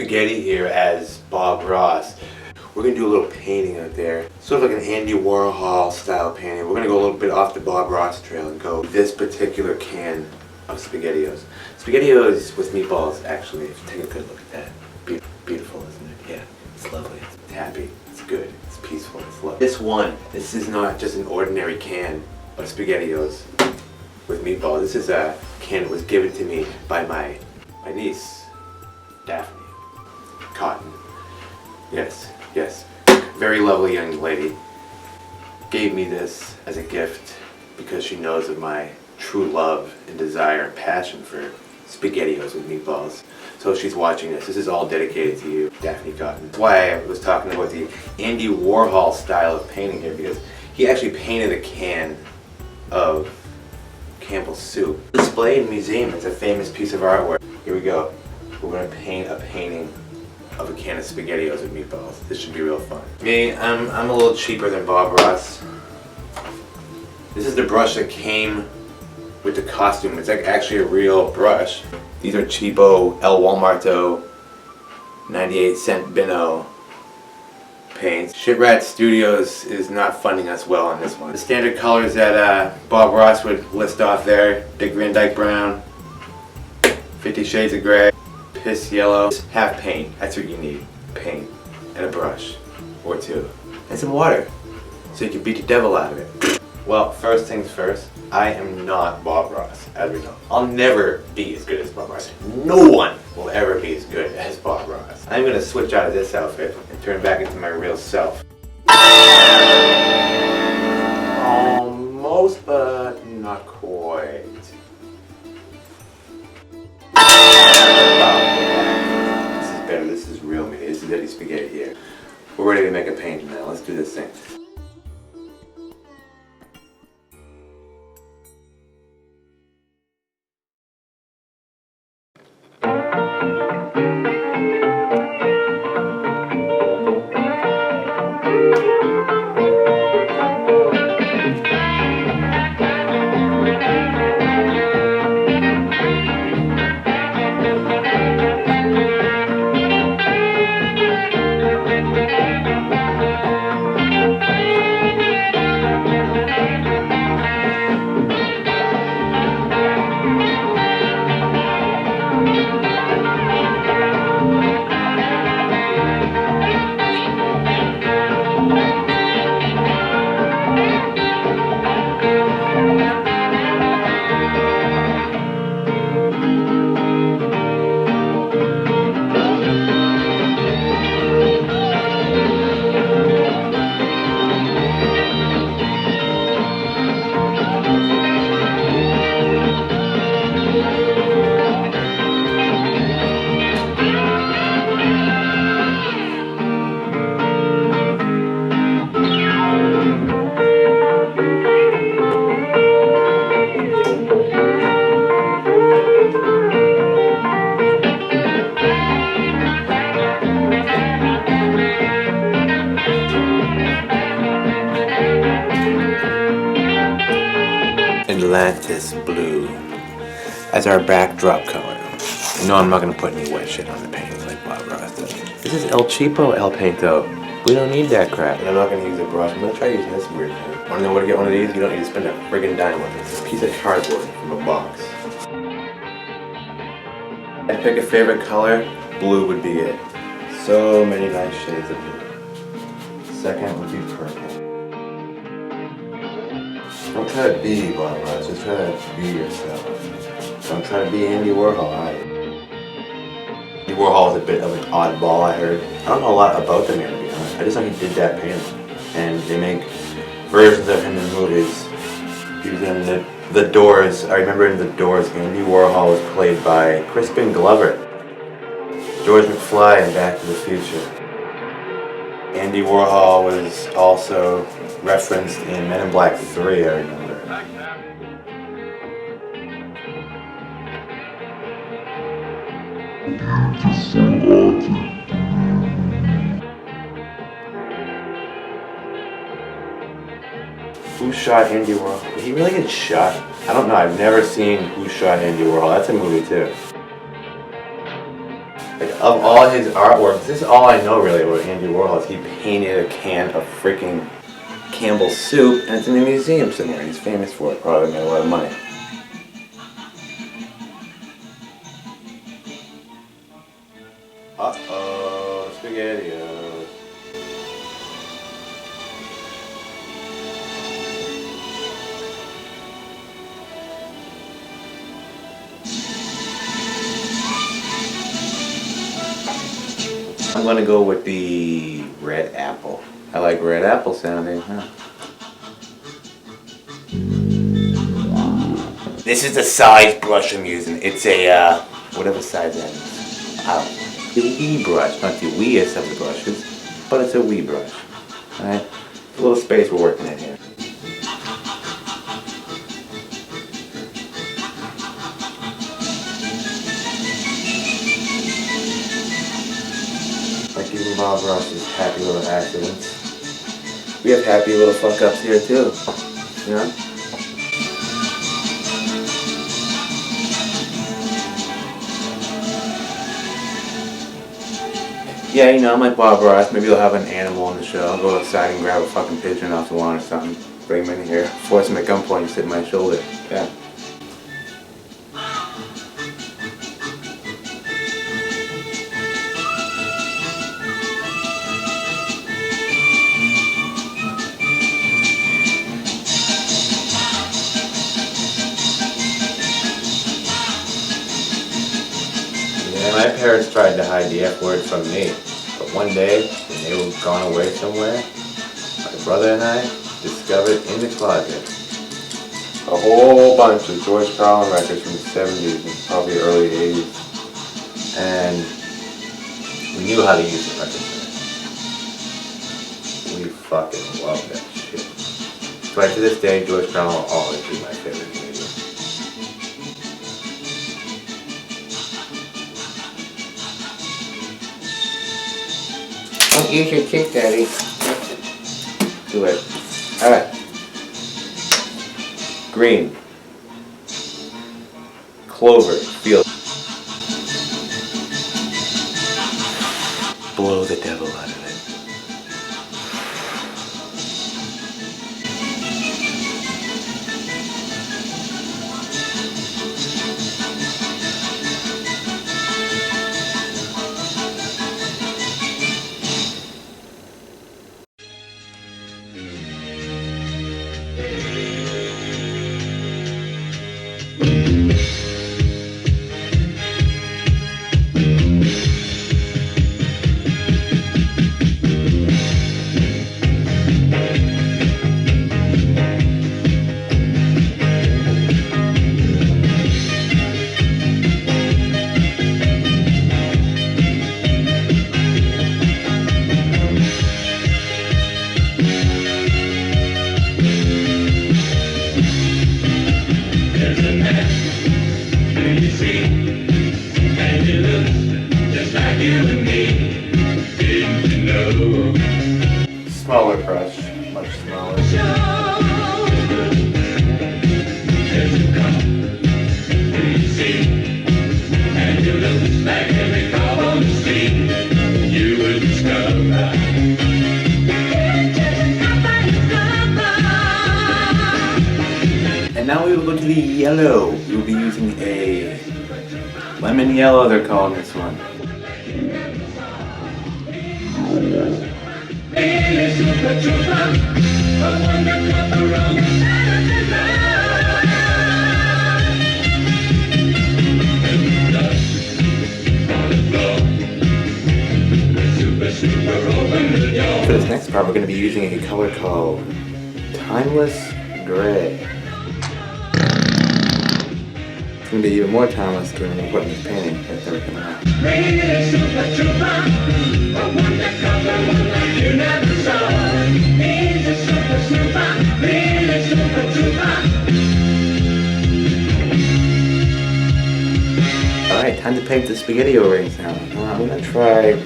Spaghetti here as Bob Ross. We're gonna do a little painting out there. Sort of like an Andy Warhol style painting. We're gonna go a little bit off the Bob Ross trail and go this particular can of SPAGHETTIOs. SPAGHETTIOs with meatballs, actually, if you take a good look at that. Beautiful, isn't it? Yeah, it's lovely, it's happy, it's good, it's peaceful, it's lovely. This is not just an ordinary can of SPAGHETTIOs with meatballs. This is a can that was given to me by my niece, Daphne Cotton. Yes, very lovely young lady. Gave me this as a gift because she knows of my true love and desire and passion for SPAGHETTIOs with meatballs. So if she's watching this, this is all dedicated to you, Daphne Cotton. That's why I was talking about the Andy Warhol style of painting here, because he actually painted a can of Campbell's soup. Displayed in a museum, it's a famous piece of artwork. Here we go. We're gonna paint a painting of a can of SPAGHETTIOs with meatballs. This should be real fun. Me, I'm a little cheaper than Bob Ross. This is the brush that came with the costume. It's like actually a real brush. These are cheapo El Walmarto 98-cent Bino paints. Shitrat Studios is not funding us well on this one. The standard colors that Bob Ross would list off there: Dick Van Dyke Brown, 50 Shades of Grey, Piss Yellow. Have paint, that's what you need. Paint and a brush or two. And some water so you can beat the devil out of it. Well, first things first, I am not Bob Ross, as we know. I'll never be as good as Bob Ross. No one will ever be as good as Bob Ross. I'm gonna switch out of this outfit and turn back into my real self. Almost, but not quite. This is better, this is real me. This is EDDY Spaghetti here. We're ready to make a painting now. Let's do this thing. Atlantis blue as our backdrop color. No, I'm not going to put any wet shit on the painting like Bob Ross does. This is El Cheapo El Painto. We don't need that crap. And I'm not going to use a brush. I'm going to try using this weird thing. Want to know where to get one of these? You don't need to spend a friggin' dime on this. It's a piece of cardboard from a box. I'd pick a favorite color. Blue would be it. So many nice shades of blue. Second would be purple. Don't try to be Bob Ross, just try to be yourself. Don't try to be Andy Warhol either. Andy Warhol is a bit of an oddball, I heard. I don't know a lot about the man, to be honest. I just know he did that painting. And they make versions of him in movies. He was in The Doors. I remember in The Doors, Andy Warhol was played by Crispin Glover. George McFly in Back to the Future. Andy Warhol was also referenced in Men in Black 3, I remember. Who shot Andy Warhol? Did he really get shot? I don't know. I've never seen Who Shot Andy Warhol. That's a movie too. Like, of all his artwork, this is all I know really about Andy Warhol. Is he painted a can of freaking Campbell's soup, and it's in a museum somewhere. He's famous for it. Probably made a lot of money. Uh-oh, SPAGHETTIOS. I'm gonna go with the red apple. I like red apple sounding, huh? This is the size brush I'm using. It's a, whatever size that is. The wee brush, not the weeest of the brushes, but it's a wee brush. Alright? A little space we're working in here. Like even Bob Ross's happy little accidents. We have happy little fuck ups here too. You know? Yeah, you know, I'm like Bob Ross. Maybe I'll have an animal in the show. I'll go outside and grab a fucking pigeon off the lawn or something. Bring him in here. Force him at gunpoint and sit on my shoulder. Yeah. Yeah, my parents tried to hide the F word from me. But one day, when they were gone away somewhere, my brother and I discovered in the closet a whole bunch of George Carlin records from the 70s and probably early 80s. And we knew how to use the record player. We fucking love that shit. So like to this day, George Carlin will always be my favorite comedian. Don't use your kick, Daddy. Do it. Alright. Green. Clover. Field. Blow the devil out of it. Smaller brush, much smaller. And now we will go to the yellow. We will be using a lemon yellow, they're calling this one. For this next part, we're going to be using a color called Timeless Gray. It's going to be even more timeless when we're putting this painting right there coming out. Alright, time to paint the SPAGHETTIO rings now. I'm going to try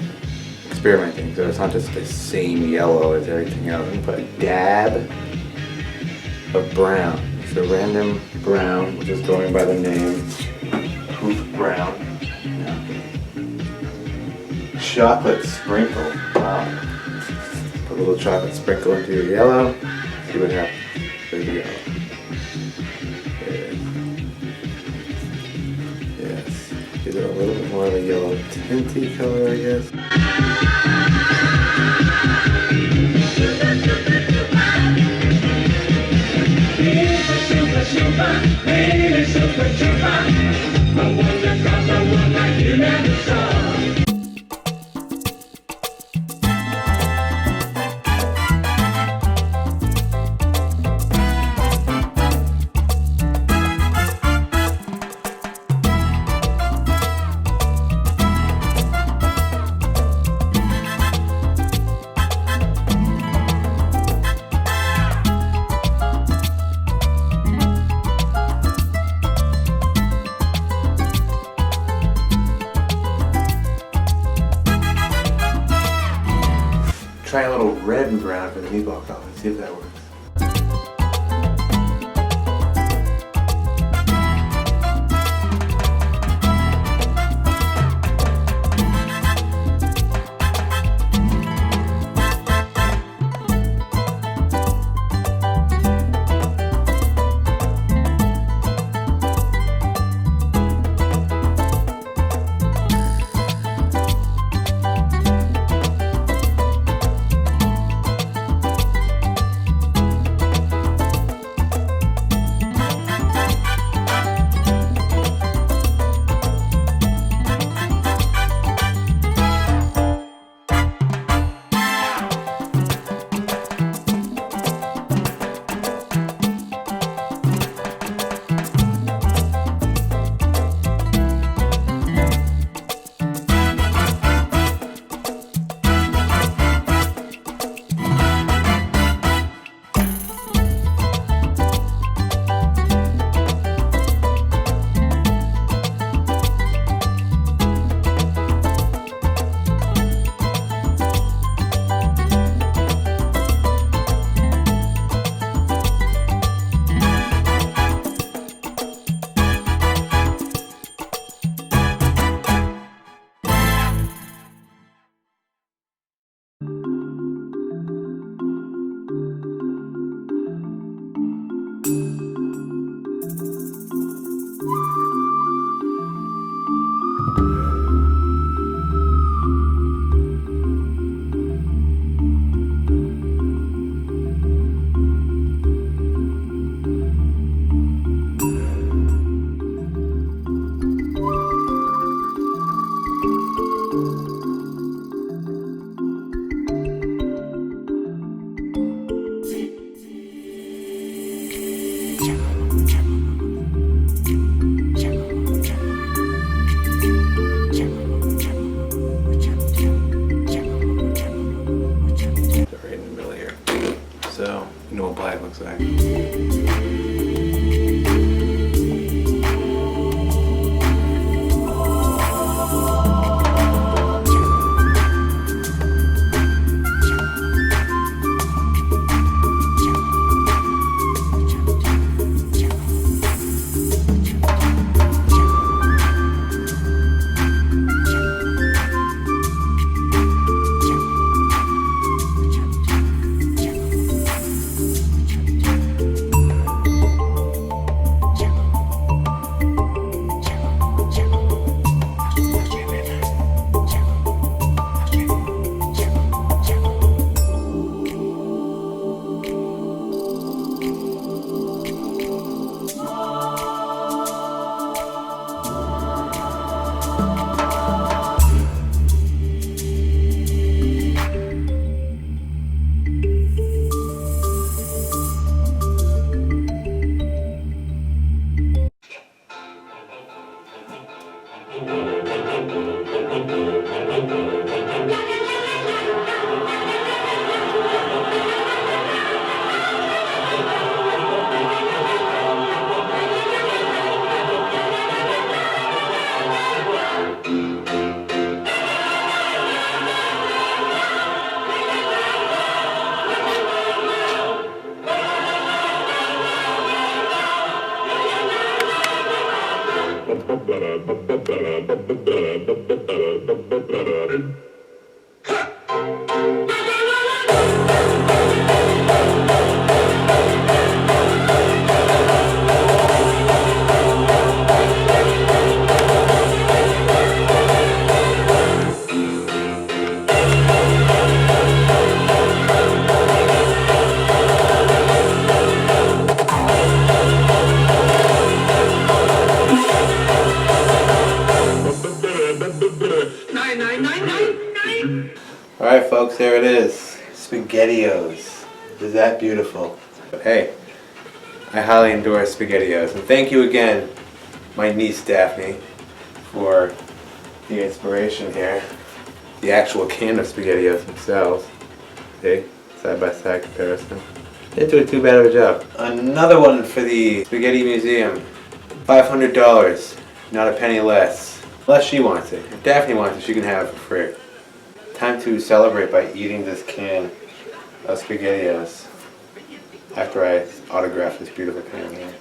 experimenting, so it's not just the same yellow as everything else. I'm going to put a dab of brown. It's a random brown, which is going by the name Hoop Brown. Yeah. chocolate sprinkle. Wow. Put a little chocolate sprinkle into your yellow. See what happens. There we go. Yes. Give it a little bit more of a yellow tinty color, I guess. Try a little red and brown for the meatball color. See if that works. So, you know what black looks like. Alright folks, there it is. SPAGHETTIOS. Is that beautiful? But hey, I highly endorse SPAGHETTIOS. And thank you again, my niece Daphne, for the inspiration here. The actual can of SPAGHETTIOS themselves. See? Side by side comparison. Didn't do too bad of a job. Another one for the Spaghetti Museum. $500. Not a penny less. Unless she wants it. If Daphne wants it, she can have it for free. Time to celebrate by eating this can of SPAGHETTIOS after I autograph this beautiful can here.